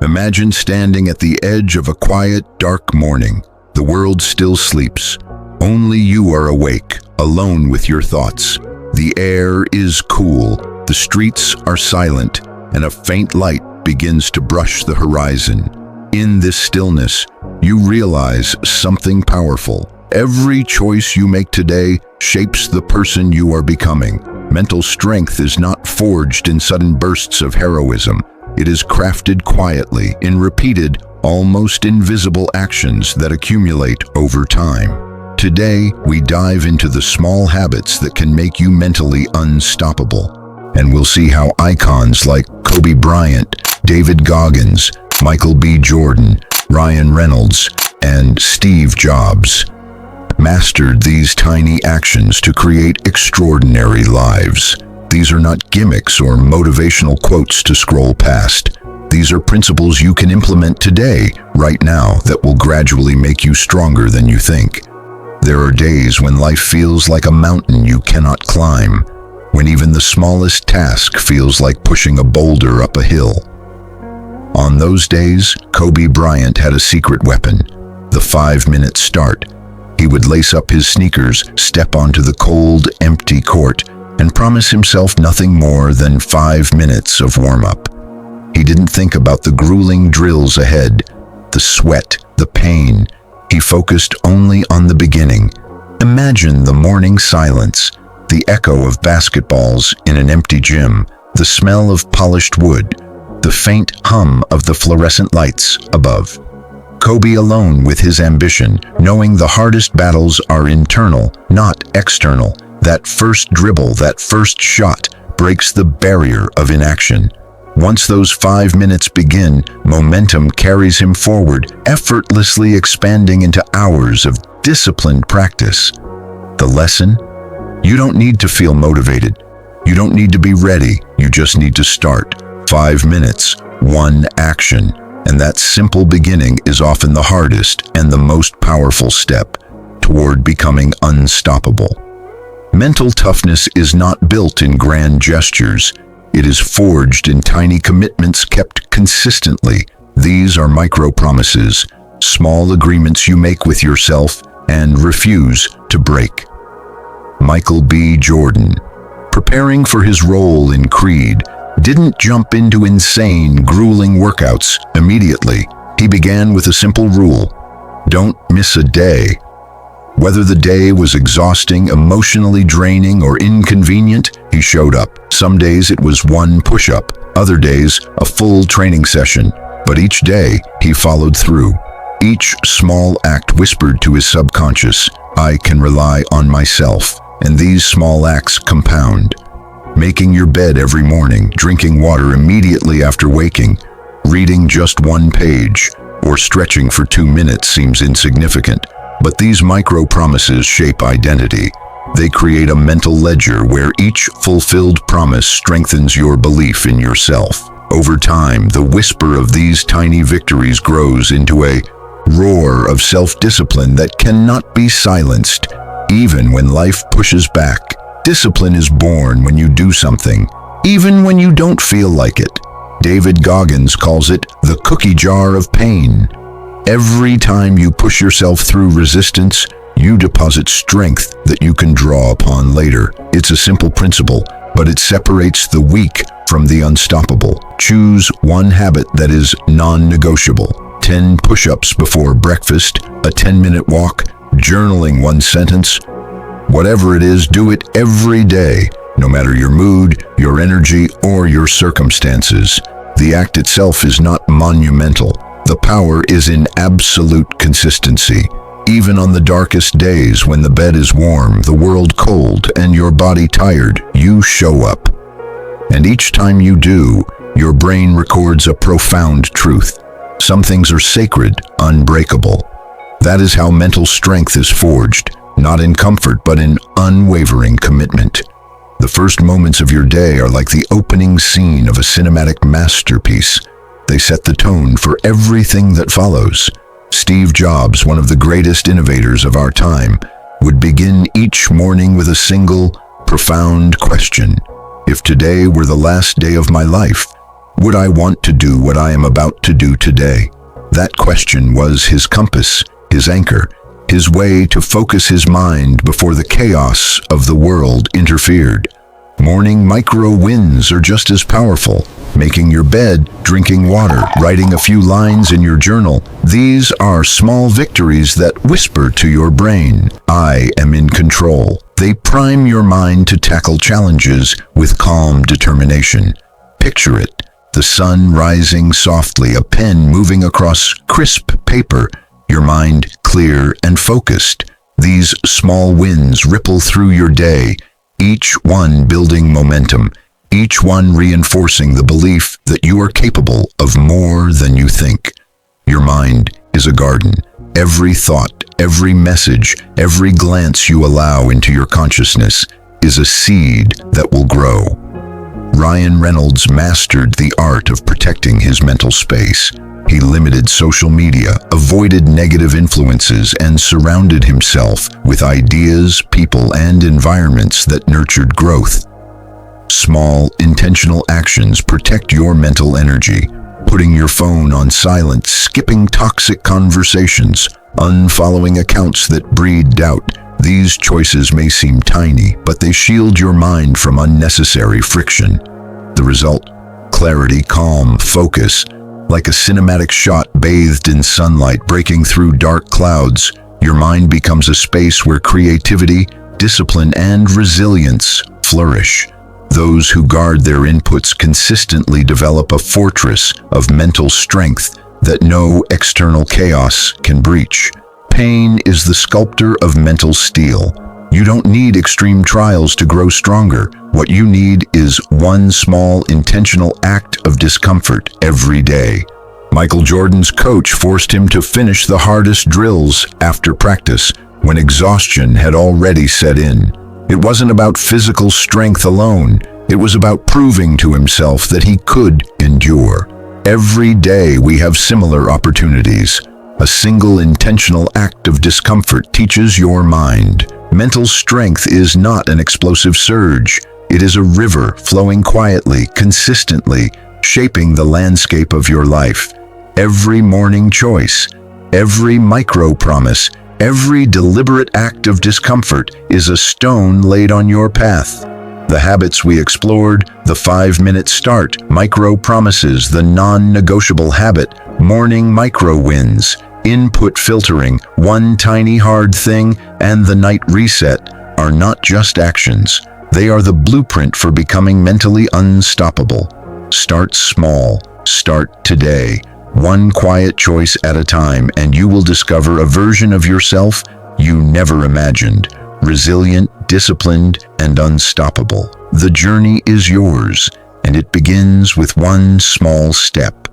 Imagine standing at the edge of a quiet, dark morning. The world still sleeps. Only you are awake, alone with your thoughts. The air is cool, the streets are silent, and a faint light begins to brush the horizon. In this stillness, you realize something powerful. Every choice you make today shapes the person you are becoming. Mental strength is not forged in sudden bursts of heroism. It is crafted quietly in repeated, almost invisible actions that accumulate over time. Today, we dive into the small habits that can make you mentally unstoppable. And we'll see how icons like Kobe Bryant, David Goggins, Michael B. Jordan, Ryan Reynolds, and Steve Jobs mastered these tiny actions to create extraordinary lives. These are not gimmicks or motivational quotes to scroll past. These are principles you can implement today, right now, that will gradually make you stronger than you think. There are days when life feels like a mountain you cannot climb, when even the smallest task feels like pushing a boulder up a hill. On those days, Kobe Bryant had a secret weapon, the 5-minute start. He would lace up his sneakers, step onto the cold, empty court, and promise himself nothing more than 5 minutes of warm-up. He didn't think about the grueling drills ahead, the sweat, the pain. He focused only on the beginning. Imagine the morning silence, the echo of basketballs in an empty gym, the smell of polished wood, the faint hum of the fluorescent lights above. Kobe alone with his ambition, knowing the hardest battles are internal, not external. That first dribble, that first shot, breaks the barrier of inaction. Once those 5 minutes begin, momentum carries him forward, effortlessly expanding into hours of disciplined practice. The lesson? You don't need to feel motivated. You don't need to be ready. You just need to start. 5 minutes, one action. And that simple beginning is often the hardest and the most powerful step toward becoming unstoppable. Mental toughness is not built in grand gestures. It is forged in tiny commitments kept consistently. These are micro-promises, small agreements you make with yourself and refuse to break. Michael B. Jordan, preparing for his role in Creed, didn't jump into insane, grueling workouts immediately. He began with a simple rule: don't miss a day. Whether the day was exhausting, emotionally draining, or inconvenient, he showed up. Some days it was one push-up, other days a full training session. But each day he followed through. Each small act whispered to his subconscious, I can rely on myself. And these small acts compound. Making your bed every morning, drinking water immediately after waking, reading just one page, or stretching for 2 minutes seems insignificant. But these micro-promises shape identity. They create a mental ledger where each fulfilled promise strengthens your belief in yourself. Over time, the whisper of these tiny victories grows into a roar of self-discipline that cannot be silenced, even when life pushes back. Discipline is born when you do something, even when you don't feel like it. David Goggins calls it the cookie jar of pain. Every time you push yourself through resistance, you deposit strength that you can draw upon later. It's a simple principle, but it separates the weak from the unstoppable. Choose one habit that is non-negotiable. 10 push-ups before breakfast, a 10-minute walk, journaling one sentence. Whatever it is, do it every day, no matter your mood, your energy, or your circumstances. The act itself is not monumental. The power is in absolute consistency. Even on the darkest days when the bed is warm, the world cold, and your body tired, you show up. And each time you do, your brain records a profound truth. Some things are sacred, unbreakable. That is how mental strength is forged, not in comfort, but in unwavering commitment. The first moments of your day are like the opening scene of a cinematic masterpiece. They set the tone for everything that follows. Steve Jobs, one of the greatest innovators of our time, would begin each morning with a single, profound question. If today were the last day of my life, Would I want to do what I am about to do today? That question was his compass, his anchor, his way to focus his mind before the chaos of the world interfered. Morning micro wins are just as powerful. Making your bed, drinking water, writing a few lines in your journal. These are small victories that whisper to your brain, I am in control. They prime your mind to tackle challenges with calm determination. Picture it, the sun rising softly, a pen moving across crisp paper, your mind clear and focused. These small wins ripple through your day, each one building momentum, each one reinforcing the belief that you are capable of more than you think. Your mind is a garden. Every thought, every message, every glance you allow into your consciousness is a seed that will grow. Ryan Reynolds mastered the art of protecting his mental space. He limited social media, avoided negative influences, and surrounded himself with ideas, people, and environments that nurtured growth. Small, intentional actions protect your mental energy. Putting your phone on silent, skipping toxic conversations, unfollowing accounts that breed doubt. These choices may seem tiny, but they shield your mind from unnecessary friction. The result? Clarity, calm, focus. Like a cinematic shot bathed in sunlight breaking through dark clouds, your mind becomes a space where creativity, discipline, and resilience flourish. Those who guard their inputs consistently develop a fortress of mental strength that no external chaos can breach. Pain is the sculptor of mental steel. You don't need extreme trials to grow stronger. What you need is one small, intentional act of discomfort every day. Michael Jordan's coach forced him to finish the hardest drills after practice when exhaustion had already set in. It wasn't about physical strength alone. It was about proving to himself that he could endure. Every day we have similar opportunities. A single intentional act of discomfort teaches your mind. Mental strength is not an explosive surge. It is a river flowing quietly, consistently, shaping the landscape of your life. Every morning choice, every micro-promise, every deliberate act of discomfort is a stone laid on your path. The habits we explored, the 5-minute start, micro-promises, the non-negotiable habit, morning micro-wins, input filtering, one tiny hard thing, and the night reset are not just actions. They are the blueprint for becoming mentally unstoppable. Start small. Start today. One quiet choice at a time, and you will discover a version of yourself you never imagined. Resilient, disciplined, and unstoppable. The journey is yours, and it begins with one small step.